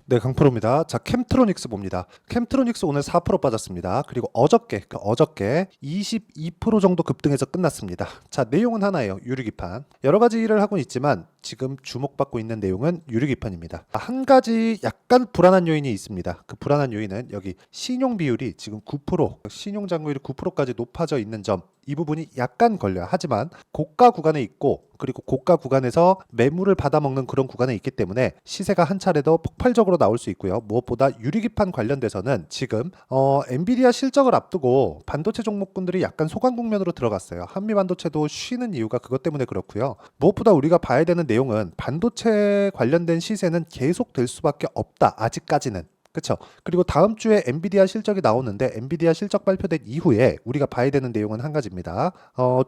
네, 강프로입니다. 자, 캠트로닉스 봅니다. 캠트로닉스 오늘 4% 빠졌습니다. 그리고 어저께 22% 정도 급등해서 끝났습니다. 자, 내용은 하나예요. 유리기판. 여러 가지 일을 하고 있지만 지금 주목받고 있는 내용은 유리기판입니다. 한 가지 약간 불안한 요인이 있습니다. 그 불안한 요인은 여기 신용 비율이 지금 9%, 신용 잔고율이 9%까지 높아져 있는 점. 이 부분이 약간 걸려요. 하지만 고가 구간에 있고 그리고 고가 구간에서 매물을 받아먹는 그런 구간에 있기 때문에 시세가 한 차례 더 폭발적으로 나올 수 있고요. 무엇보다 유리기판 관련돼서는 지금 엔비디아 실적을 앞두고 반도체 종목군들이 약간 소강 국면으로 들어갔어요. 한미반도체도 쉬는 이유가 그것 때문에 그렇고요. 무엇보다 우리가 봐야 되는 내용은 반도체 관련된 시세는 계속될 수밖에 없다. 아직까지는. 그렇죠. 그리고 다음 주에 엔비디아 실적이 나오는데 엔비디아 실적 발표된 이후에 우리가 봐야 되는 내용은 한 가지입니다.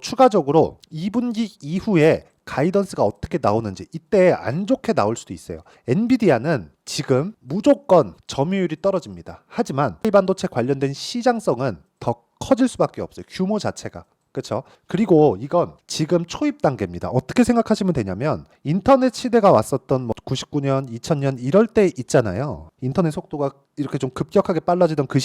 추가적으로 2분기 이후에 가이던스가 어떻게 나오는지 이때 안 좋게 나올 수도 있어요. 엔비디아는 지금 무조건 점유율이 떨어집니다. 하지만 반도체 관련된 시장성은 더 커질 수밖에 없어요. 규모 자체가. 그렇죠. 그리고 이건 지금 초입 단계입니다. 어떻게 생각하시면 되냐면 인터넷 시대가 왔었던 99년, 2000년 이럴 때 있잖아요. 인터넷 속도가 이렇게 좀 급격하게 빨라지던 그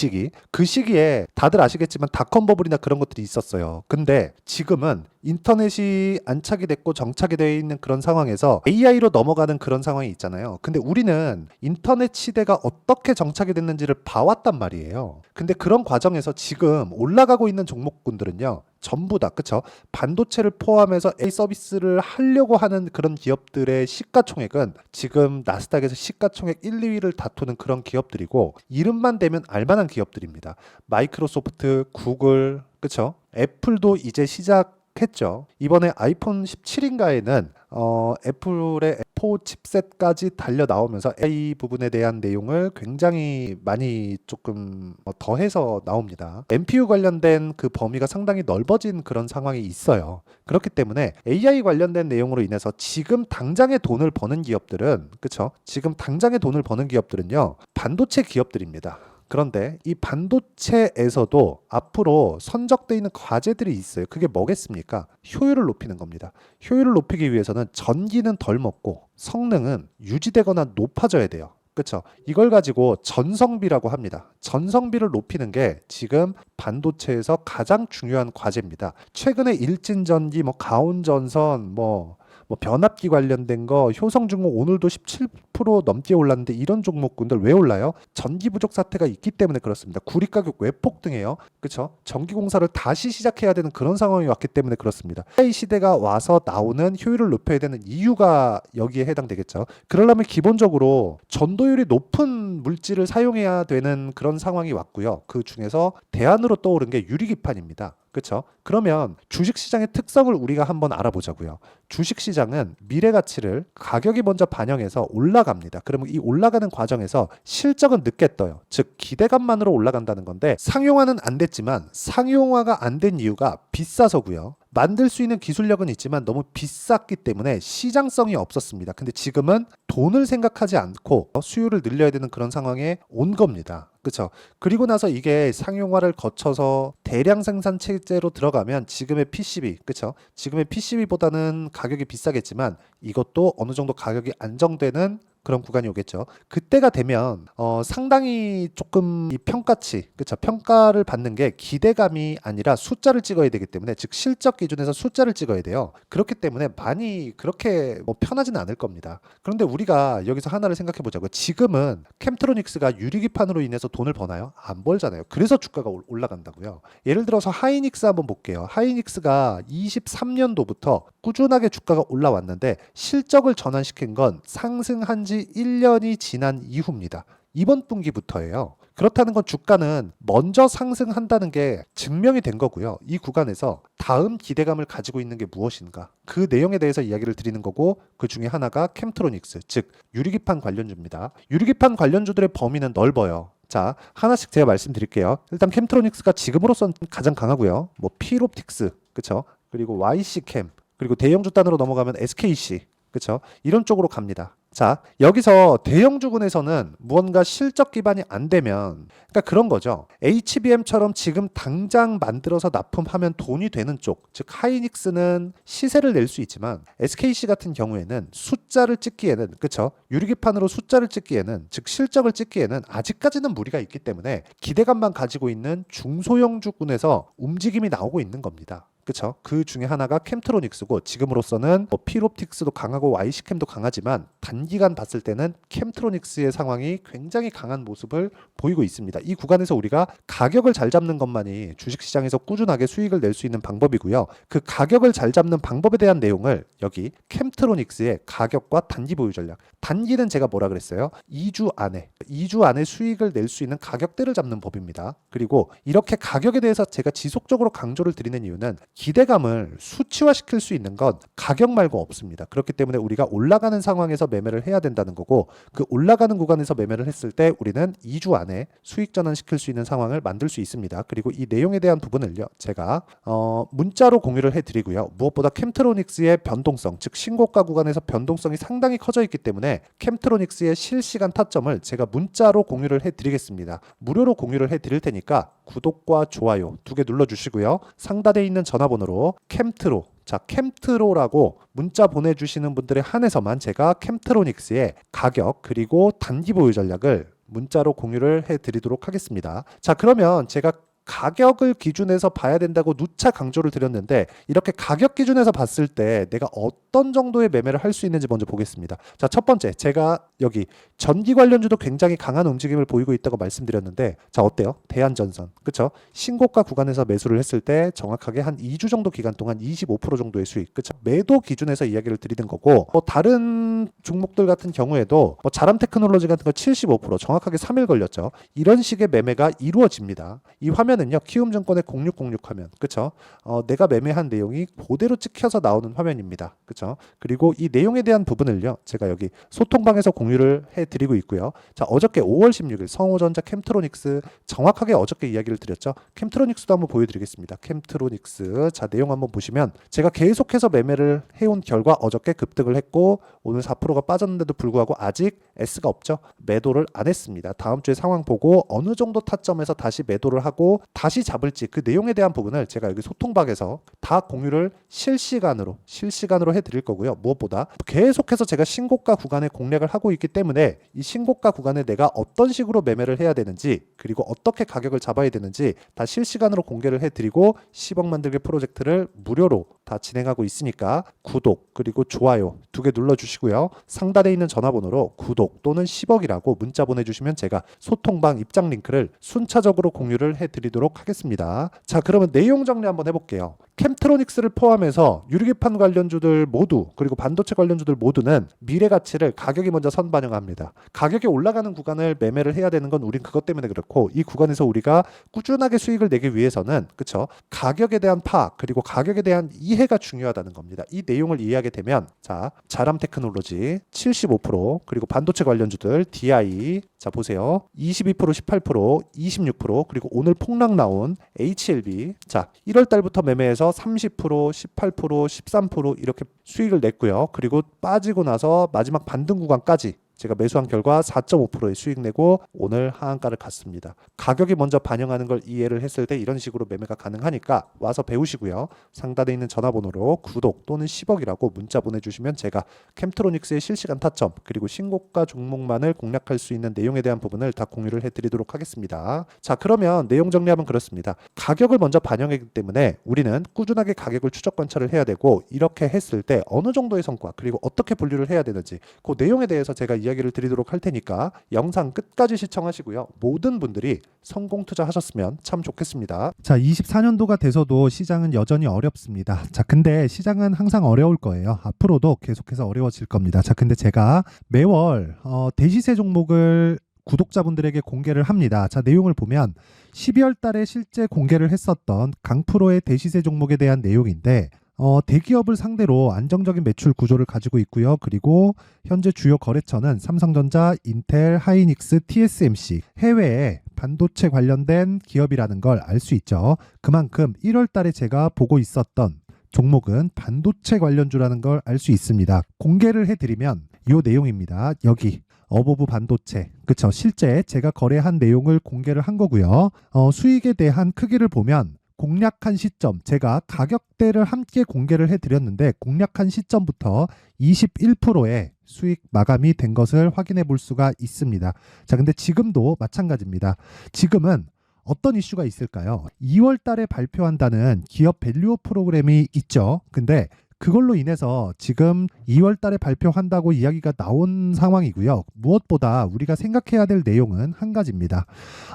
시기에 다들 아시겠지만 닷컴 버블이나 그런 것들이 있었어요. 근데 지금은 인터넷이 안착이 됐고 정착이 되어 있는 그런 상황에서 AI로 넘어가는 그런 상황이 있잖아요. 근데 우리는 인터넷 시대가 어떻게 정착이 됐는지를 봐왔단 말이에요. 근데 그런 과정에서 지금 올라가고 있는 종목군들은요. 전부 다 그쵸? 반도체를 포함해서 AI 서비스를 하려고 하는 그런 기업들의 시가총액은 지금 나스닥에서 시가총액 1, 2위를 다투는 그런 기업들이고 이름만 대면 알만한 기업들입니다. 마이크로소프트, 구글, 그쵸? 애플도 이제 시작했죠. 이번에 아이폰 17인가에는 애플의 M4 칩셋까지 달려 나오면서 AI 부분에 대한 내용을 굉장히 많이 조금 더해서 나옵니다. NPU 관련된 그 범위가 상당히 넓어진 그런 상황이 있어요. 그렇기 때문에 AI 관련된 내용으로 인해서 지금 당장에 돈을 버는 기업들은 그쵸? 지금 당장에 돈을 버는 기업들은요. 반도체 기업들입니다. 그런데 이 반도체에서도 앞으로 선적되어 있는 과제들이 있어요. 그게 뭐겠습니까? 효율을 높이는 겁니다. 효율을 높이기 위해서는 전기는 덜 먹고 성능은 유지되거나 높아져야 돼요. 그렇죠? 이걸 가지고 전성비라고 합니다. 전성비를 높이는 게 지금 반도체에서 가장 중요한 과제입니다. 최근에 일진전기, 가온전선, 변압기 관련된 거 효성중공 오늘도 17% 넘게 올랐는데 이런 종목군들 왜 올라요? 전기 부족 사태가 있기 때문에 그렇습니다. 구리 가격 왜 폭등해요? 그렇죠? 전기 공사를 다시 시작해야 되는 그런 상황이 왔기 때문에 그렇습니다. AI 시대가 와서 나오는 효율을 높여야 되는 이유가 여기에 해당되겠죠. 그러려면 기본적으로 전도율이 높은 물질을 사용해야 되는 그런 상황이 왔고요. 그 중에서 대안으로 떠오른 게 유리기판입니다. 그렇죠? 그러면 주식시장의 특성을 우리가 한번 알아보자고요. 주식시장은 미래 가치를 가격이 먼저 반영해서 올라갑니다. 그러면 이 올라가는 과정에서 실적은 늦게 떠요. 즉 기대감만으로 올라간다는 건데 상용화는 안 됐지만 상용화가 안 된 이유가 비싸서고요. 만들 수 있는 기술력은 있지만 너무 비쌌기 때문에 시장성이 없었습니다. 근데 지금은 돈을 생각하지 않고 수요를 늘려야 되는 그런 상황에 온 겁니다. 그렇죠? 그리고 나서 이게 상용화를 거쳐서 대량 생산 체제로 들어가면 지금의 PCB, 그렇죠? 지금의 PCB보다는 가격이 비싸겠지만 이것도 어느 정도 가격이 안정되는 그런 구간이 오겠죠. 그때가 되면 상당히 조금 이 평가치, 그렇죠? 평가를 받는 게 기대감이 아니라 숫자를 찍어야 되기 때문에 즉 실적 기준에서 숫자를 찍어야 돼요. 그렇기 때문에 많이 그렇게 편하지는 않을 겁니다. 그런데 우리가 여기서 하나를 생각해 보자고요. 지금은 캠트로닉스가 유리기판으로 인해서 돈을 버나요? 안 벌잖아요. 그래서 주가가 올라간다고요. 예를 들어서 하이닉스 한번 볼게요. 하이닉스가 23년도부터 꾸준하게 주가가 올라왔는데 실적을 전환시킨 건 상승한 지 1년이 지난 이후입니다. 이번 분기부터예요. 그렇다는 건 주가는 먼저 상승한다는 게 증명이 된 거고요. 이 구간에서 다음 기대감을 가지고 있는 게 무엇인가? 그 내용에 대해서 이야기를 드리는 거고 그 중에 하나가 캠트로닉스, 즉 유리기판 관련주입니다. 유리기판 관련주들의 범위는 넓어요. 자, 하나씩 제가 말씀드릴게요. 일단 캠트로닉스가 지금으로선 가장 강하고요. 필옵틱스, 그쵸? 그리고 YC캠, 그리고 대형주 단으로 넘어가면 SKC, 그쵸? 이런 쪽으로 갑니다. 자, 여기서 대형주군에서는 무언가 실적 기반이 안 되면, 그러니까 그런 거죠. HBM처럼 지금 당장 만들어서 납품하면 돈이 되는 쪽, 즉 하이닉스는 시세를 낼 수 있지만 SKC 같은 경우에는 숫자를 찍기에는, 그쵸? 유리기판으로 숫자를 찍기에는, 즉 실적을 찍기에는 아직까지는 무리가 있기 때문에 기대감만 가지고 있는 중소형주군에서 움직임이 나오고 있는 겁니다. 그쵸? 그 중에 하나가 캠트로닉스고, 지금으로서는 필옵틱스도 강하고 YC캠도 강하지만 단기간 봤을 때는 캠트로닉스의 상황이 굉장히 강한 모습을 보이고 있습니다. 이 구간에서 우리가 가격을 잘 잡는 것만이 주식시장에서 꾸준하게 수익을 낼 수 있는 방법이고요. 그 가격을 잘 잡는 방법에 대한 내용을 여기 캠트로닉스의 가격과 단기 보유 전략, 단기는 제가 뭐라 그랬어요? 2주 안에 수익을 낼 수 있는 가격대를 잡는 법입니다. 그리고 이렇게 가격에 대해서 제가 지속적으로 강조를 드리는 이유는 기대감을 수치화시킬 수 있는 건 가격 말고 없습니다. 그렇기 때문에 우리가 올라가는 상황에서 매매를 해야 된다는 거고, 그 올라가는 구간에서 매매를 했을 때 우리는 2주 안에 수익 전환시킬 수 있는 상황을 만들 수 있습니다. 그리고 이 내용에 대한 부분을요, 제가 문자로 공유를 해드리고요. 무엇보다 캠트로닉스의 변동성, 즉 신고가 구간에서 변동성이 상당히 커져 있기 때문에 캠트로닉스의 실시간 타점을 제가 문자로 공유를 해드리겠습니다. 무료로 공유를 해드릴 테니까 구독과 좋아요 2개 눌러주시고요. 상단에 있는 전화번호로 캠트로라고 문자 보내주시는 분들에 한해서만 제가 캠트로닉스의 가격 그리고 단기 보유 전략을 문자로 공유를 해드리도록 하겠습니다. 자, 그러면 제가 가격을 기준에서 봐야 된다고 누차 강조를 드렸는데, 이렇게 가격 기준에서 봤을 때 내가 어떤 정도의 매매를 할 수 있는지 먼저 보겠습니다. 자, 첫 번째, 제가 여기 전기 관련주도 굉장히 강한 움직임을 보이고 있다고 말씀드렸는데, 자, 어때요? 대한전선, 그쵸? 신고가 구간에서 매수를 했을 때 정확하게 한 2주 정도 기간 동안 25% 정도의 수익, 그쵸? 매도 기준에서 이야기를 드리는 거고, 다른 종목들 같은 경우에도 자람 테크놀로지 같은 거 75%, 정확하게 3일 걸렸죠. 이런 식의 매매가 이루어집니다. 이 화면은요, 키움증권의 0606 화면, 그쵸? 내가 매매한 내용이 그대로 찍혀서 나오는 화면입니다. 그쵸? 그리고 이 내용에 대한 부분을요, 제가 여기 소통방에서 공유를 해드리고 있고요. 자, 어저께 5월 16일 성호전자 캠트로닉스, 정확하게 어저께 이야기를 드렸죠. 캠트로닉스도 한번 보여드리겠습니다. 캠트로닉스, 자, 내용 한번 보시면 제가 계속해서 매매를 해온 결과 어저께 급등을 했고 오늘 4%가 빠졌는데도 불구하고 아직 S가 없죠. 매도를 안 했습니다. 다음 주에 상황 보고 어느 정도 타점에서 다시 매도를 하고 다시 잡을지, 그 내용에 대한 부분을 제가 여기 소통방에서 다 공유를 실시간으로 해드릴 거고요. 무엇보다 계속해서 제가 신고가 구간에 공략을 하고 있기 때문에 이 신고가 구간에 내가 어떤 식으로 매매를 해야 되는지, 그리고 어떻게 가격을 잡아야 되는지 다 실시간으로 공개를 해드리고 10억 만들기 프로젝트를 무료로 다 진행하고 있으니까 구독 그리고 좋아요 2개 눌러주시고요. 상단에 있는 전화번호로 구독 또는 10억이라고 문자 보내주시면 제가 소통방 입장 링크를 순차적으로 공유를 해드리도록 하겠습니다. 자, 그러면 내용 정리 한번 해볼게요. 캠트로닉스를 포함해서 유리기판 관련주들 모두, 그리고 반도체 관련주들 모두는 미래 가치를 가격이 먼저 선반영합니다. 가격이 올라가는 구간을 매매를 해야 되는 건 우린 그것 때문에 그렇고, 이 구간에서 우리가 꾸준하게 수익을 내기 위해서는, 그쵸, 가격에 대한 파악 그리고 가격에 대한 이해가 중요하다는 겁니다. 이 내용을 이해하게 되면, 자, 자람 테크놀로지 75%, 그리고 반도체 관련주들 DI, 자, 보세요. 22%, 18%, 26%, 그리고 오늘 폭락 나온 HLB, 자, 1월 달부터 매매해서 30%, 18%, 13% 이렇게 수익을 냈고요. 그리고 빠지고 나서 마지막 반등 구간까지 제가 매수한 결과 4.5%의 수익 내고 오늘 하한가를 갔습니다. 가격이 먼저 반영하는 걸 이해를 했을 때 이런 식으로 매매가 가능하니까 와서 배우시고요. 상단에 있는 전화번호로 구독 또는 10억이라고 문자 보내주시면 제가 캠트로닉스의 실시간 타점 그리고 신고가 종목만을 공략할 수 있는 내용에 대한 부분을 다 공유를 해드리도록 하겠습니다. 자, 그러면 내용 정리하면 그렇습니다. 가격을 먼저 반영하기 때문에 우리는 꾸준하게 가격을 추적 관찰을 해야 되고, 이렇게 했을 때 어느 정도의 성과 그리고 어떻게 분류를 해야 되는지 그 내용에 대해서 제가 이야기를 드리도록 할 테니까 영상 끝까지 시청하시고요. 모든 분들이 성공 투자하셨으면 참 좋겠습니다. 자, 24년도가 돼서도 시장은 여전히 어렵습니다. 자, 근데 시장은 항상 어려울 거예요. 앞으로도 계속해서 어려워질 겁니다. 자, 근데 제가 매월 대시세 종목을 구독자분들에게 공개를 합니다. 자, 내용을 보면 12월 달에 실제 공개를 했었던 강프로의 대시세 종목에 대한 내용인데, 대기업을 상대로 안정적인 매출 구조를 가지고 있고요. 그리고 현재 주요 거래처는 삼성전자, 인텔, 하이닉스, TSMC, 해외에 반도체 관련된 기업이라는 걸 알 수 있죠. 그만큼 1월 달에 제가 보고 있었던 종목은 반도체 관련주라는 걸 알 수 있습니다. 공개를 해드리면 요 내용입니다. 여기 어버브 반도체, 그쵸? 실제 제가 거래한 내용을 공개를 한 거고요. 수익에 대한 크기를 보면 공략한 시점, 제가 가격대를 함께 공개를 해드렸는데 공략한 시점부터 21%의 수익 마감이 된 것을 확인해 볼 수가 있습니다. 자, 근데 지금도 마찬가지입니다. 지금은 어떤 이슈가 있을까요? 2월 달에 발표한다는 기업 밸류업 프로그램이 있죠. 근데 그걸로 인해서 지금 2월 달에 발표한다고 이야기가 나온 상황이고요. 무엇보다 우리가 생각해야 될 내용은 한 가지입니다.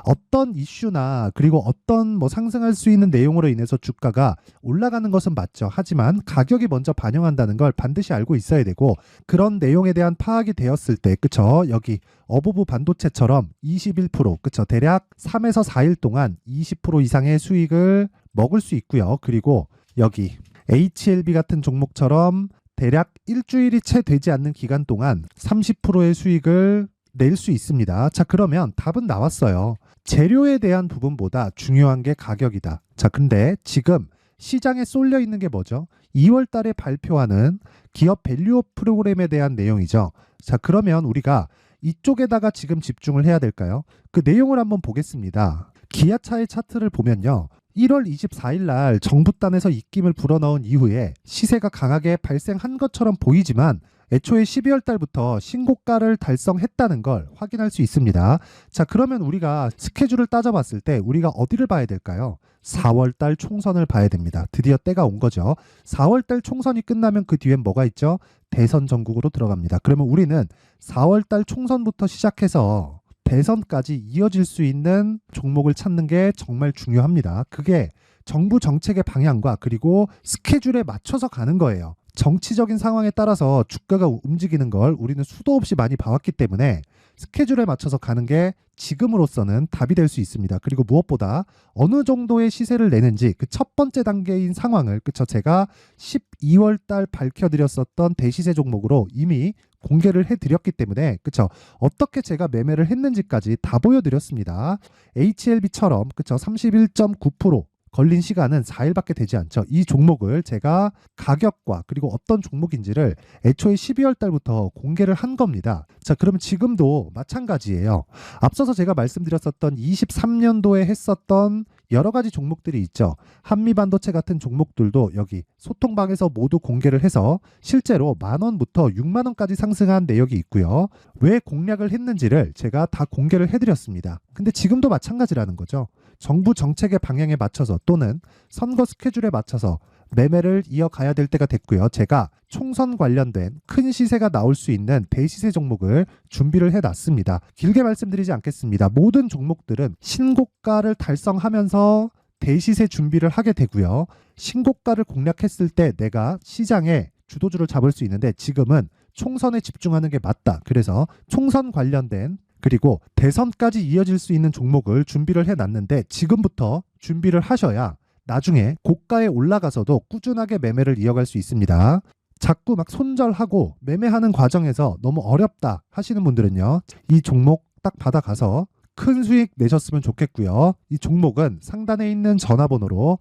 어떤 이슈나 그리고 어떤 뭐 상승할 수 있는 내용으로 인해서 주가가 올라가는 것은 맞죠. 하지만 가격이 먼저 반영한다는 걸 반드시 알고 있어야 되고, 그런 내용에 대한 파악이 되었을 때, 그쵸? 여기 어버브 반도체처럼 21%, 그쵸? 대략 3에서 4일 동안 20% 이상의 수익을 먹을 수 있고요. 그리고 여기 HLB 같은 종목처럼 대략 일주일이 채 되지 않는 기간 동안 30%의 수익을 낼 수 있습니다. 자, 그러면 답은 나왔어요. 재료에 대한 부분보다 중요한 게 가격이다. 자, 근데 지금 시장에 쏠려 있는 게 뭐죠? 2월 달에 발표하는 기업 밸류업 프로그램에 대한 내용이죠. 자, 그러면 우리가 이쪽에다가 지금 집중을 해야 될까요? 그 내용을 한번 보겠습니다. 기아차의 차트를 보면요. 1월 24일 날 정부단에서 입김을 불어넣은 이후에 시세가 강하게 발생한 것처럼 보이지만 애초에 12월 달부터 신고가를 달성했다는 걸 확인할 수 있습니다. 자, 그러면 우리가 스케줄을 따져봤을 때 우리가 어디를 봐야 될까요? 4월 달 총선을 봐야 됩니다. 드디어 때가 온 거죠. 4월 달 총선이 끝나면 그 뒤엔 뭐가 있죠? 대선 전국으로 들어갑니다. 그러면 우리는 4월 달 총선부터 시작해서 대선까지 이어질 수 있는 종목을 찾는 게 정말 중요합니다. 그게 정부 정책의 방향과 그리고 스케줄에 맞춰서 가는 거예요. 정치적인 상황에 따라서 주가가 움직이는 걸 우리는 수도 없이 많이 봐왔기 때문에 스케줄에 맞춰서 가는 게 지금으로서는 답이 될 수 있습니다. 그리고 무엇보다 어느 정도의 시세를 내는지 그 첫 번째 단계인 상황을, 그쵸? 제가 12월 달 밝혀드렸었던 대시세 종목으로 이미 공개를 해드렸기 때문에, 그쵸? 어떻게 제가 매매를 했는지까지 다 보여드렸습니다. HLB처럼, 그쵸? 31.9% 걸린 시간은 4일밖에 되지 않죠. 이 종목을 제가 가격과 그리고 어떤 종목인지를 애초에 12월 달부터 공개를 한 겁니다. 자, 그러면 지금도 마찬가지예요. 앞서서 제가 말씀드렸었던 23년도에 했었던 여러 가지 종목들이 있죠. 한미반도체 같은 종목들도 여기 소통방에서 모두 공개를 해서 실제로 10,000원부터 60,000원까지 상승한 내역이 있고요. 왜 공략을 했는지를 제가 다 공개를 해드렸습니다. 근데 지금도 마찬가지라는 거죠. 정부 정책의 방향에 맞춰서 또는 선거 스케줄에 맞춰서 매매를 이어가야 될 때가 됐고요. 제가 총선 관련된 큰 시세가 나올 수 있는 대시세 종목을 준비를 해놨습니다. 길게 말씀드리지 않겠습니다. 모든 종목들은 신고가를 달성하면서 대시세 준비를 하게 되고요. 신고가를 공략했을 때 내가 시장에 주도주를 잡을 수 있는데 지금은 총선에 집중하는 게 맞다. 그래서 총선 관련된 그리고 대선까지 이어질 수 있는 종목을 준비를 해놨는데 지금부터 준비를 하셔야 나중에 고가에 올라가서도 꾸준하게 매매를 이어갈 수 있습니다. 자꾸 막 손절하고 매매하는 과정에서 너무 어렵다 하시는 분들은요. 이 종목 딱 받아가서 큰 수익 내셨으면 좋겠고요. 이 종목은 상단에 있는 전화번호로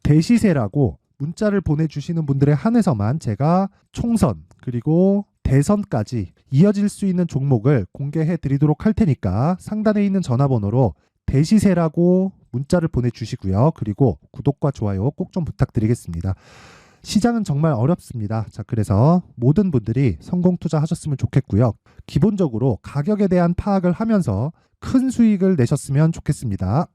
대시세라고 문자를 보내주시는 분들에 한해서만 제가 총선 그리고 대선까지 이어질 수 있는 종목을 공개해 드리도록 할 테니까 상단에 있는 전화번호로 대시세라고 문자를 보내주시고요. 그리고 구독과 좋아요 꼭 좀 부탁드리겠습니다. 시장은 정말 어렵습니다. 자, 그래서 모든 분들이 성공 투자하셨으면 좋겠고요. 기본적으로 가격에 대한 파악을 하면서 큰 수익을 내셨으면 좋겠습니다.